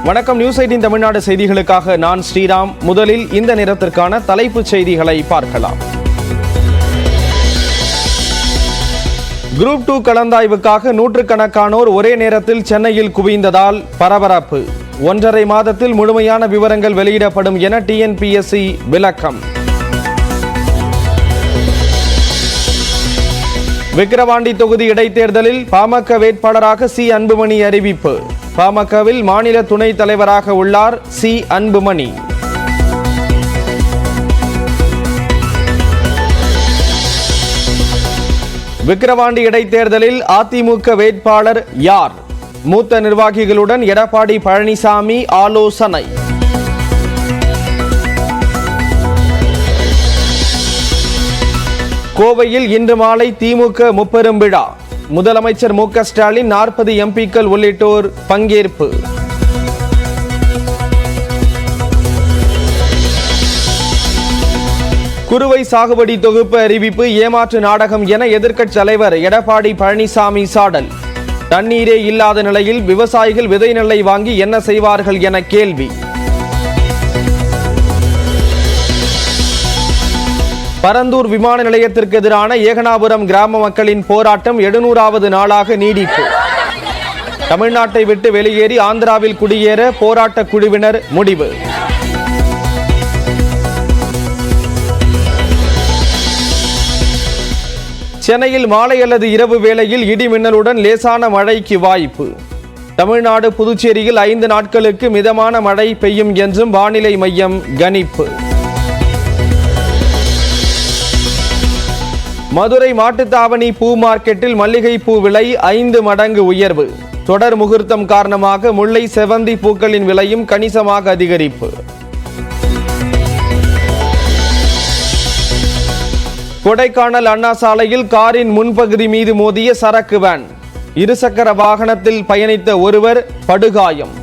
வணக்கம். நியூஸ் 18 தமிழ்நாடு செய்திகளுக்காக நான் ஸ்ரீராம். முதலில் இந்த நேரத்திற்கான தலைப்புச் செய்திகளை பார்க்கலாம். குரூப் 2 கலந்தாய்வுக்காக நூற்றுக்கணக்கானோர் ஒரே நேரத்தில் சென்னையில் குவிந்ததால் பரபரப்பு. 1.5 மாதத்தில் முழுமையான விவரங்கள் வெளியிடப்படும் என TNPSC விளக்கம். விக்கிரவாண்டி தொகுதி இடைத்தேர்தலில் பாமக வேட்பாளராக சி அன்புமணி அறிவிப்பு. பாமகவில் மாநில துணைத் தலைவராக உள்ளார் சி அன்புமணி. விக்கிரவாண்டி இடைத்தேர்தலில் அதிமுக வேட்பாளர் யார்? மூத்த நிர்வாகிகளுடன் எடப்பாடி பழனிசாமி ஆலோசனை. கோவையில் இன்று மாலை திமுக முப்பெரும் விழா. முதலமைச்சர் மு.க. ஸ்டாலின் 40 எம்பிக்கள் உள்ளிட்டோர் பங்கேற்பு. குறுவை சாகுபடி தொகுப்பு அறிவிப்பு ஏமாற்று நாடகம் என எதிர்க்கட்சி தலைவர் எடப்பாடி பழனிசாமி சாடல். தண்ணீரே இல்லாத நிலையில் விவசாயிகள் விதை நெல்லை வாங்கி என்ன செய்வார்கள் என கேள்வி. பரந்தூர் விமான நிலையத்திற்கு எதிரான ஏகனாபுரம் கிராம மக்களின் போராட்டம் 700வது நாளாக நீடிப்பு. தமிழ்நாட்டை விட்டு வெளியேறி ஆந்திராவில் குடியேற போராட்ட குழுவினர் முடிவு. சென்னையில் மாலை அல்லது இரவு வேளையில் இடி மின்னலுடன் லேசான மழைக்கு வாய்ப்பு. தமிழ்நாடு புதுச்சேரியில் 5 நாட்களுக்கு மிதமான மழை பெய்யும் என்றும் வானிலை மையம் கணிப்பு. மதுரை மாட்டுத்தாவணி பூ மார்க்கெட்டில் மல்லிகை பூ விலை 5 மடங்கு உயர்வு. தொடர் முகூர்த்தம் காரணமாக முல்லை செவந்தி பூக்களின் விலையும் கணிசமாக அதிகரிப்பு. கொடைக்கானல் அண்ணா சாலையில் காரின் முன்பகுதி மீது மோதிய சரக்கு வேன். இருசக்கர வாகனத்தில் பயணித்த ஒருவர் படுகாயம்.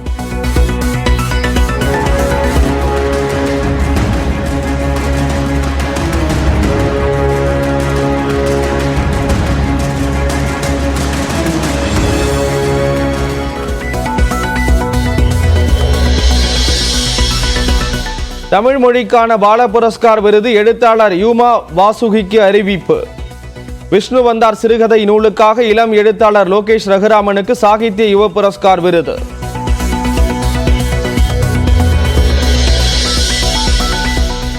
தமிழ் மொழிக்கான பால புரஸ்கார் விருது எழுத்தாளர் யூமா வாசுகிக்கு அறிவிப்பு. விஷ்ணு வந்தார் சிறுகதை நூலுக்காக இளம் எழுத்தாளர் லோகேஷ் ரகுராமனுக்கு சாகித்ய யுவ புரஸ்கார் விருது.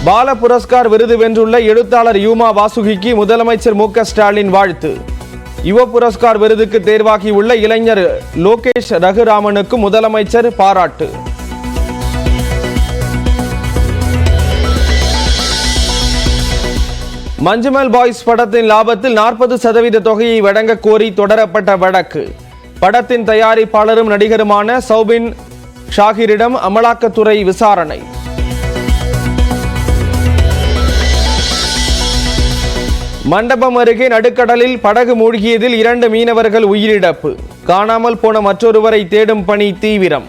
பால புரஸ்கார் விருது வென்றுள்ள எழுத்தாளர் யூமா வாசுகிக்கு முதலமைச்சர் மு.க. ஸ்டாலின் வாழ்த்து. யுவ புரஸ்கார் விருதுக்கு தேர்வாகியுள்ள இளைஞர் லோகேஷ் ரகுராமனுக்கு முதலமைச்சர் பாராட்டு. மஞ்சுமல் பாய்ஸ் படத்தின் லாபத்தில் 40% தொகையை வழங்க கோரி தொடரப்பட்ட வழக்கு. படத்தின் தயாரிப்பாளரும் நடிகருமான சௌபின் ஷாகிரிடம் அமலாக்கத்துறை விசாரணை. மண்டபம் அருகே நடுக்கடலில் படகு மூழ்கியதில் 2 மீனவர்கள் உயிரிழப்பு. காணாமல் போன மற்றொருவரை தேடும் பணி தீவிரம்.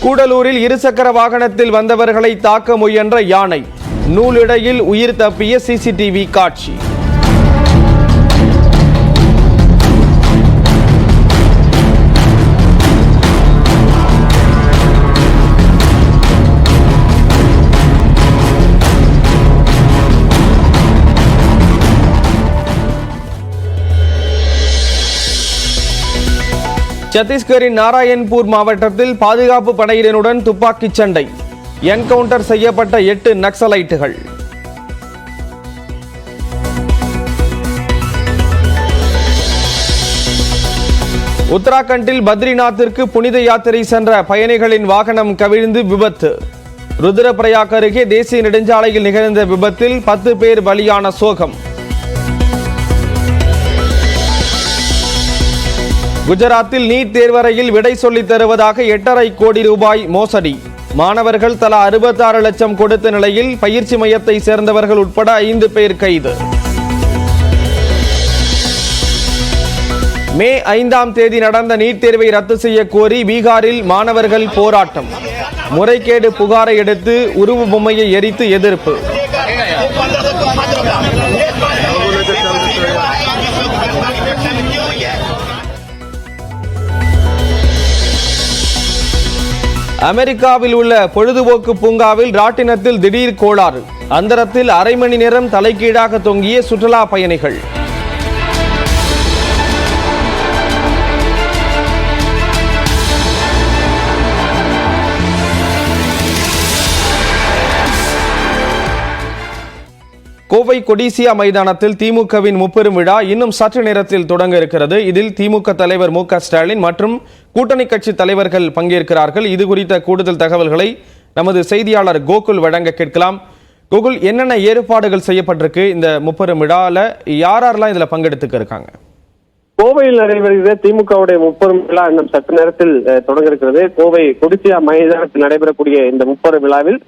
கூடலூரில் இருசக்கர வாகனத்தில் வந்தவர்களை தாக்க முயன்ற யானை. நூலிடையில் உயிர் தப்பிய CCTV காட்சி. சத்தீஸ்கரின் நாராயண்பூர் மாவட்டத்தில் பாதுகாப்பு படையினருடன் துப்பாக்கிச் சண்டை. என்கவுண்டர் செய்யப்பட்ட 8 நக்சலைட்டுகள். உத்தராகண்டில் பத்ரிநாத்திற்கு புனித யாத்திரை சென்ற பயணிகளின் வாகனம் கவிழ்ந்து விபத்து. ருத்ரபிரயாக் அருகே தேசிய நெடுஞ்சாலையில் நிகழ்ந்த விபத்தில் 10 பேர் பலியான சோகம். குஜராத்தில் நீட் தேர்வறையில் விடை சொல்லித் தருவதாக 8.5 கோடி ரூபாய் மோசடி. மாணவர்கள் தலா 66 லட்சம் கொடுத்த நிலையில் பயிற்சி மையத்தை சேர்ந்தவர்கள் உட்பட 5 பேர் கைது. மே 5ஆம் தேதி நடந்த நீட் தேர்வை ரத்து செய்ய கோரி பீகாரில் மாணவர்கள் போராட்டம். முறைகேடு புகாரை அடுத்து உருவ பொம்மையை எரித்து எதிர்ப்பு. அமெரிக்காவில் உள்ள பொழுதுபோக்கு பூங்காவில் ராட்டினத்தில் திடீர் கோளாறு, அந்தரத்தில் அரை மணி நேரம் தலைகீழாக தொங்கிய சுற்றுலா பயணிகள். கோவை கொடிசியா மைதானத்தில் திமுகவின் முப்பெரும் விழா இன்னும் சற்று நேரத்தில் தொடங்க இருக்கிறது. இதில் திமுக தலைவர் மு.க.ஸ்டாலின் மற்றும் கூட்டணி கட்சி தலைவர்கள் பங்கேற்கிறார்கள். இது குறித்த கூடுதல் தகவல்களை நமது செய்தியாளர் கோகுல் வழங்க கேட்கலாம். கோகுல், என்னென்ன ஏற்பாடுகள் செய்யப்பட்டிருக்கு? இந்த முப்பெரும் விழாவில் யாரெல்லாம் இதில் பங்கெடுத்துக்க இருக்காங்க? கோவையில் நடைபெறுகிற திமுகவுடைய முப்பெரும் விழா இன்னும் சற்று நேரத்தில் தொடங்க இருக்கிறது. கோவை கொடிசியா மைதானத்தில் நடைபெறக்கூடிய இந்த முப்பெரும் விழாவில்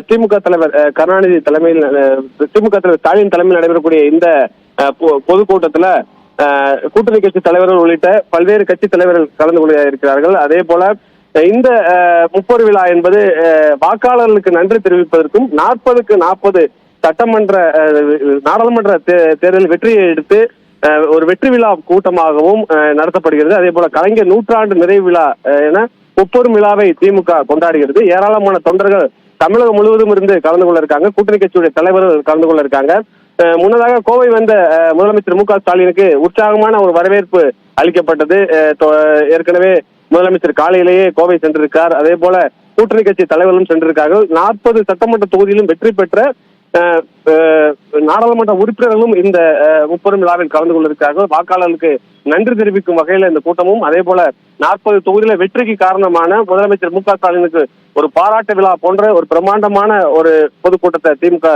திமுக தலைவர் கருணாநிதி தலைமையில், திமுக தலைவர் ஸ்டாலின் தலைமையில் நடைபெறக்கூடிய இந்த பொதுக்கூட்டத்துல கூட்டணி கட்சி தலைவர்கள் உள்ளிட்ட பல்வேறு கட்சி தலைவர்கள் கலந்து கொள்ள இருக்கிறார்கள். அதே போல இந்த முப்பெரும் விழா என்பது வாக்காளர்களுக்கு நன்றி தெரிவிப்பதற்கும் 40க்கு 40 சட்டமன்ற நாடாளுமன்ற தேர்தலில் வெற்றியை எடுத்து ஒரு வெற்றி விழா கூட்டமாகவும் நடத்தப்படுகிறது. அதே போல கலைஞர் நூற்றாண்டு நிறைவு விழா என முப்பெரும் விழாவை திமுக கொண்டாடுகிறது. ஏராளமான தொண்டர்கள் தமிழகம் முழுவதும் இருந்து கலந்து கொள்ள இருக்காங்க. கூட்டணி கட்சியுடைய தலைவர்கள் கலந்து கொள்ள இருக்காங்க. முன்னதாக கோவை வந்த முதலமைச்சர் மு.க.ஸ்டாலினுக்கு உற்சாகமான ஒரு வரவேற்பு அளிக்கப்பட்டது. ஏற்கனவே முதலமைச்சர் காலையிலேயே கோவை சென்றிருக்கார். அதே போல கூட்டணி கட்சி தலைவர்களும் சென்றிருக்கார்கள். 40 சட்டமன்ற தொகுதியிலும் வெற்றி பெற்ற நாடாளுமன்ற உறுப்பினர்களும் இந்த முப்பெரும் விழாவில் கலந்து கொண்டிருக்கிறார்கள். வாக்காளர்களுக்கு நன்றி தெரிவிக்கும் வகையில் இந்த கூட்டமும், அதே போல 40 தொகுதியில வெற்றிக்கு காரணமான முதலமைச்சர் மு.க.ஸ்டாலினுக்கு ஒரு பாராட்டு விழா போன்ற ஒரு பிரம்மாண்டமான ஒரு பொதுக்கூட்டத்தை திமுக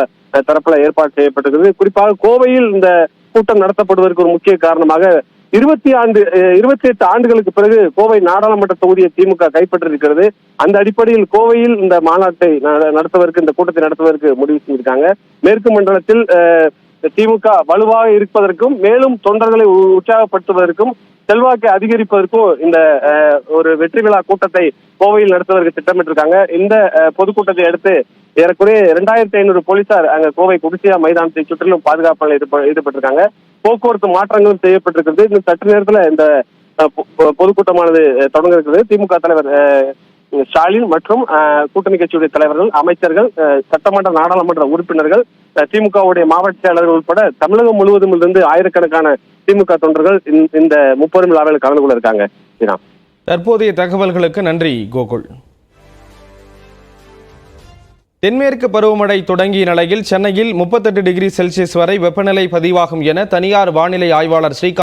தரப்புல ஏற்பாடு செய்யப்பட்டிருக்கிறது. குறிப்பாக கோவையில் இந்த கூட்டம் நடத்தப்படுவதற்கு ஒரு முக்கிய காரணமாக 28 ஆண்டுகளுக்கு பிறகு கோவை நாடாளுமன்ற தொகுதியை திமுக கைப்பற்றிருக்கிறது. அந்த அடிப்படையில் கோவையில் இந்த மாநாட்டை நடத்துவதற்கு, இந்த கூட்டத்தை நடத்துவதற்கு முடிவு செஞ்சிருக்காங்க. மேற்கு மண்டலத்தில் திமுக வலுவாக இருப்பதற்கும் மேலும் தொண்டர்களை உற்சாகப்படுத்துவதற்கும் செல்வாக்கை அதிகரிப்பதற்கும் இந்த ஒரு வெற்றி விழா கூட்டத்தை கோவையில் நடத்துவதற்கு திட்டமிட்டிருக்காங்க. இந்த பொதுக்கூட்டத்தை அடுத்து ஏறக்குறைய 2500 போலீசார் அங்க கோவை கொடிசியா மைதானத்தை சுற்றிலும் பாதுகாப்பில் ஈடுபட்டிருக்காங்க. போக்குவரத்து மாற்றங்களும் செய்யப்பட்டிருக்கிறது. இன்னும் சற்று நேரத்துல இந்த பொதுக்கூட்டமானது தொடங்க இருக்கிறது. திமுக தலைவர் ஸ்டாலின் மற்றும் கூட்டணி கட்சியுடைய தலைவர்கள், அமைச்சர்கள், சட்டமன்ற நாடாளுமன்ற உறுப்பினர்கள், திமுகவுடைய மாவட்ட செயலாளர்கள் உட்பட தமிழகம் முழுவதும் இருந்து ஆயிரக்கணக்கான திமுக தொண்டர்கள் இந்த முப்பெரும் விழாவில் கலந்து கொள்ள இருக்காங்க. தற்போதைய தகவல்களுக்கு நன்றி கோகுல். தென்மேற்கு பருவமழை தொடங்கிய நிலையில் சென்னையில் 38 டிகிரி செல்சியஸ் வரை வெப்பநிலை பதிவாகும் என தனியார் வானிலை ஆய்வாளர் ஸ்ரீகாந்த்